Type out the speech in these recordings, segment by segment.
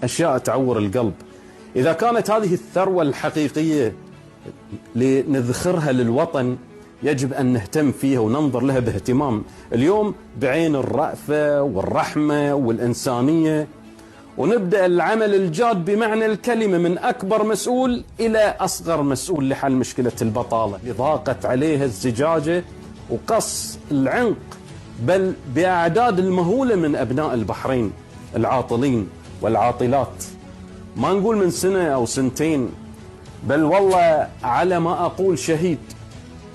أشياء تعور القلب. إذا كانت هذه الثروة الحقيقية لنذخرها للوطن يجب أن نهتم فيها وننظر لها باهتمام، اليوم بعين الرأفة والرحمة والإنسانية، ونبدأ العمل الجاد بمعنى الكلمة من أكبر مسؤول إلى أصغر مسؤول لحل مشكلة البطالة اللي ضاقت عليها الزجاجة وقص العنق بل بأعداد المهولة من أبناء البحرين العاطلين والعاطلات. ما نقول من سنة أو سنتين، بل والله على ما أقول شهيد.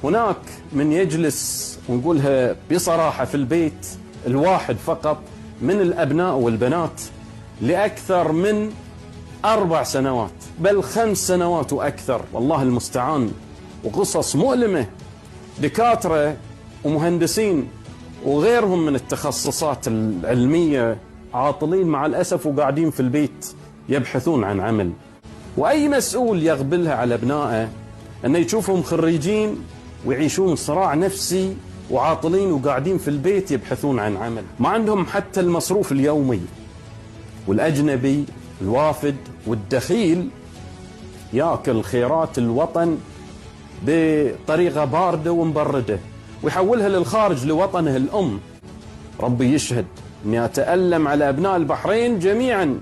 هناك من يجلس ونقولها بصراحة في البيت الواحد فقط من الأبناء والبنات لأكثر من 4 سنوات بل 5 سنوات وأكثر، والله المستعان. وقصص مؤلمة، دكاترة ومهندسين وغيرهم من التخصصات العلمية عاطلين مع الأسف وقاعدين في البيت يبحثون عن عمل. وأي مسؤول يغبلها على أبنائه أنه يشوفهم خريجين ويعيشون صراع نفسي وعاطلين وقاعدين في البيت يبحثون عن عمل، ما عندهم حتى المصروف اليومي. والأجنبي الوافد والدخيل يأكل خيرات الوطن بطريقة باردة ومبردة ويحولها للخارج لوطنه الأم. ربي يشهد أني أتألم على أبناء البحرين جميعا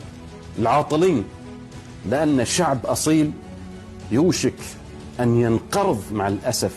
العاطلين، لأن شعب أصيل يوشك أن ينقرض مع الأسف